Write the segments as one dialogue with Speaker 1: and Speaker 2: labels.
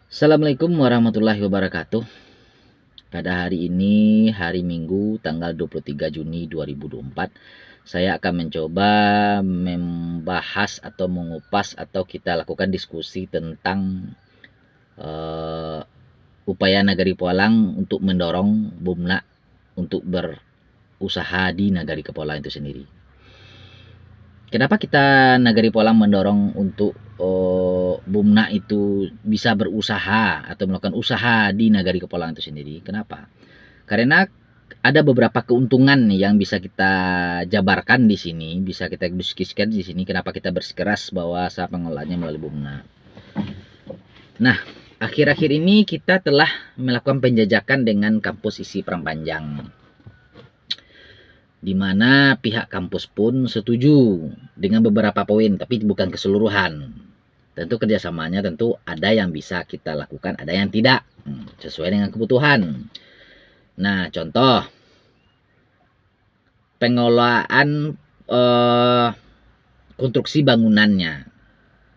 Speaker 1: Assalamualaikum warahmatullahi wabarakatuh. Pada hari ini, hari Minggu, tanggal 23 Juni 2024, saya akan mencoba membahas atau mengupas atau kita lakukan diskusi tentang eh, upaya Nagari Polang untuk mendorong BUMNA untuk berusaha di Nagari Kepulauan itu sendiri. Kenapa kita Nagari Polang mendorong untuk BUMNA itu bisa berusaha atau melakukan usaha di Nagari Kepulauan itu sendiri? Kenapa? Karena ada beberapa keuntungan nih yang bisa kita jabarkan di sini, bisa kita diskusikan di sini. Kenapa kita bersikeras bahwa usaha pengelolaannya melalui BUMNA? Nah, akhir-akhir ini kita telah melakukan penjajakan dengan kampus isi Perempanjang, di mana pihak kampus pun setuju dengan beberapa poin, tapi bukan keseluruhan. Tentu kerjasamanya tentu ada yang bisa kita lakukan, ada yang tidak, sesuai dengan kebutuhan. Nah, contoh pengelolaan konstruksi bangunannya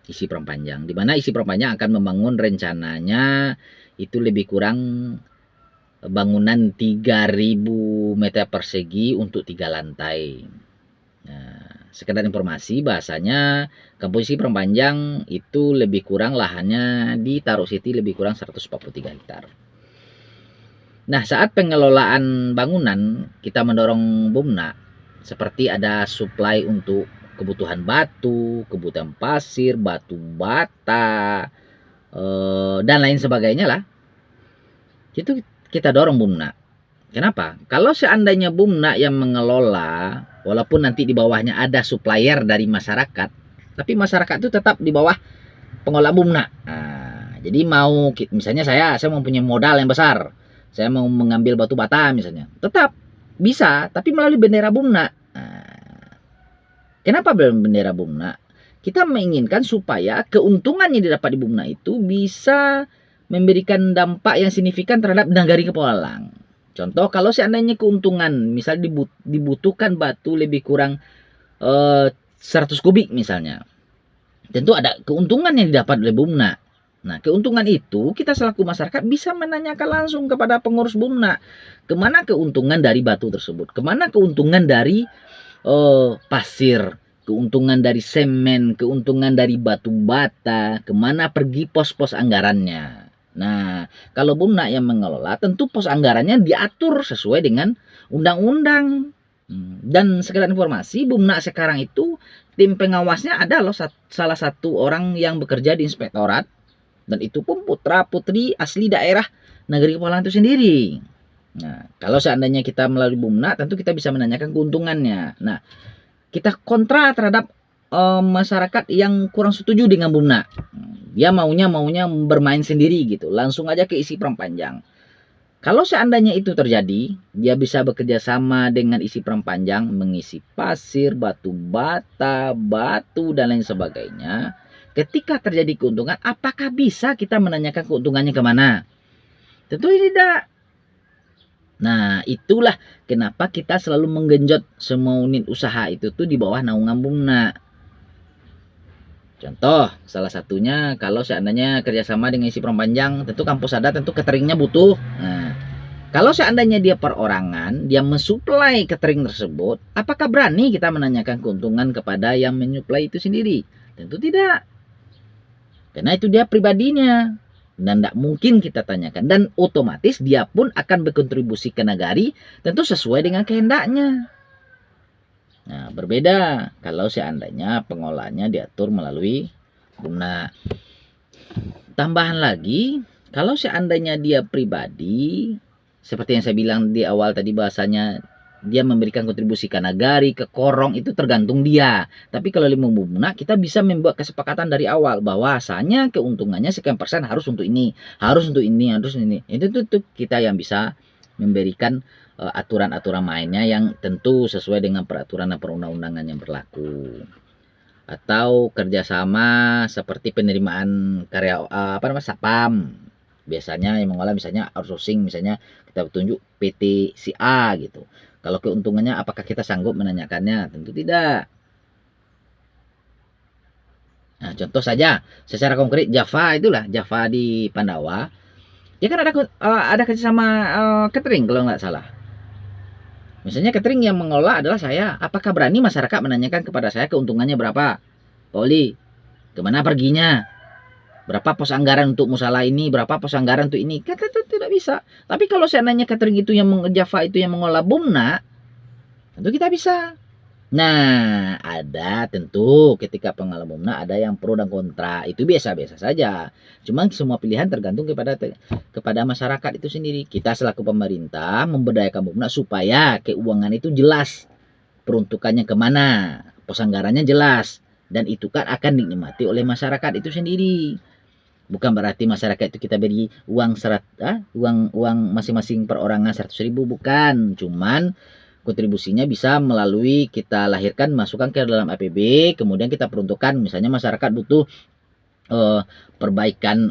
Speaker 1: isi Perempanjang, di mana isi Perempanjang akan membangun rencananya itu lebih kurang bangunan 3000 meter persegi untuk 3 lantai. Nah, sekedar informasi bahasanya kampus isi Perempanjang itu lebih kurang lahannya di Taro City lebih kurang 143 hektar. Nah, saat pengelolaan bangunan kita mendorong BUMNA seperti ada supply untuk kebutuhan batu, kebutuhan pasir, batu bata, dan lain sebagainya lah. Itu kita dorong BUMNA. Kenapa? Kalau seandainya BUMNA yang mengelola, walaupun nanti di bawahnya ada supplier dari masyarakat, tapi masyarakat itu tetap di bawah pengelola BUMNA. Nah, jadi mau misalnya saya mempunyai modal yang besar, saya mau mengambil batu bata misalnya, tetap bisa, tapi melalui bendera BUMNA. Nah, kenapa bendera BUMNA? Kita menginginkan supaya keuntungan yang didapat di BUMNA itu bisa memberikan dampak yang signifikan terhadap Nagari Kepulauan. Contoh, kalau seandainya keuntungan, misal dibutuhkan batu lebih kurang 100 kubik misalnya, tentu ada keuntungan yang didapat oleh BUMNA. Nah, keuntungan itu kita selaku masyarakat bisa menanyakan langsung kepada pengurus BUMNA, kemana keuntungan dari batu tersebut, kemana keuntungan dari pasir, keuntungan dari semen, keuntungan dari batu bata, kemana pergi pos-pos anggarannya. Nah, kalau BUMNA yang mengelola, tentu pos anggarannya diatur sesuai dengan undang-undang. Dan sekedar informasi, BUMNA sekarang itu tim pengawasnya ada loh salah satu orang yang bekerja di inspektorat, dan itu pun putra putri asli daerah Nagari Kepulauan itu sendiri. Nah, kalau seandainya kita melalui BUMNA, tentu kita bisa menanyakan keuntungannya. Nah, kita kontra terhadap masyarakat yang kurang setuju dengan BUMNA. Dia maunya bermain sendiri gitu, langsung aja ke isi Perempanjang. Kalau seandainya itu terjadi, dia bisa bekerja sama dengan isi Perempanjang, mengisi pasir, batu bata, batu, dan lain sebagainya. Ketika terjadi keuntungan, apakah bisa kita menanyakan keuntungannya kemana? Tentu tidak. Nah, itulah kenapa kita selalu menggenjot semua unit usaha itu tuh di bawah naungan BUMNA. Contoh, salah satunya kalau seandainya kerjasama dengan isi Perempanjang, tentu kampus ada, tentu cateringnya butuh. Nah, kalau seandainya dia perorangan, dia mensuplai catering tersebut, apakah berani kita menanyakan keuntungan kepada yang menyuplai itu sendiri? Tentu tidak. Karena itu dia pribadinya. Dan tidak mungkin kita tanyakan. Dan otomatis dia pun akan berkontribusi ke nagari, tentu sesuai dengan kehendaknya. Nah, berbeda kalau seandainya pengolahannya diatur melalui BUMNA. Tambahan lagi, kalau seandainya dia pribadi, seperti yang saya bilang di awal tadi bahasanya, dia memberikan kontribusi ke nagari, ke korong, itu tergantung dia. Tapi kalau lima BUMNA, kita bisa membuat kesepakatan dari awal bahwasanya keuntungannya sekian persen harus untuk ini, harus untuk ini, harus ini. Itu tuh kita yang bisa memberikan aturan-aturan mainnya yang tentu sesuai dengan peraturan dan perundang-undangan yang berlaku. Atau kerjasama seperti penerimaan karya sapam, biasanya yang mengolah misalnya outsourcing, misalnya kita tunjuk PT si A gitu. Kalau keuntungannya apakah kita sanggup menanyakannya? Tentu tidak. Nah, contoh saja secara konkret Java itulah, Java di Pandawa. Ya kan ada kerjasama catering kalau nggak salah. Misalnya catering yang mengelola adalah saya. Apakah berani masyarakat menanyakan kepada saya keuntungannya berapa? Pak Oli, kemana perginya? Berapa pos anggaran untuk musala ini? Berapa pos anggaran untuk ini? Kan itu tidak bisa. Tapi kalau saya nanya catering itu yang Java itu yang mengelola Bumna, tentu kita bisa. Nah, ada tentu ketika pengelola Bumna ada yang pro dan kontra. Itu biasa-biasa saja. Cuma semua pilihan tergantung kepada masyarakat itu sendiri. Kita selaku pemerintah memberdayakan Bumna supaya keuangan itu jelas. Peruntukannya kemana? Pos anggarannya jelas. Dan itu kan akan dinikmati oleh masyarakat itu sendiri. Bukan berarti masyarakat itu kita beri uang uang masing-masing perorangan 100.000, bukan. Cuman kontribusinya bisa melalui kita lahirkan masukkan ke dalam APB, kemudian kita peruntukkan. Misalnya masyarakat butuh perbaikan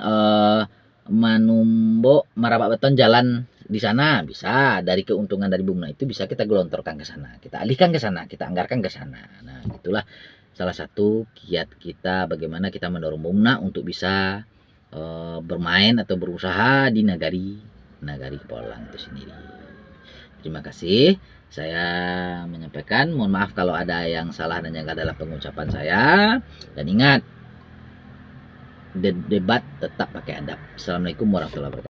Speaker 1: Manumbo Marapak Beton jalan di sana, bisa dari keuntungan dari Bumna itu bisa kita gelontorkan ke sana, kita alihkan ke sana, kita anggarkan ke sana. Nah, itulah salah satu kiat kita bagaimana kita mendorong Bumna untuk bisa bermain atau berusaha di nagari Kepulauan itu sendiri. Terima kasih. Saya menyampaikan, mohon maaf kalau ada yang salah dan janggal dalam pengucapan saya. Dan ingat, debat tetap pakai adab. Assalamualaikum warahmatullahi wabarakatuh.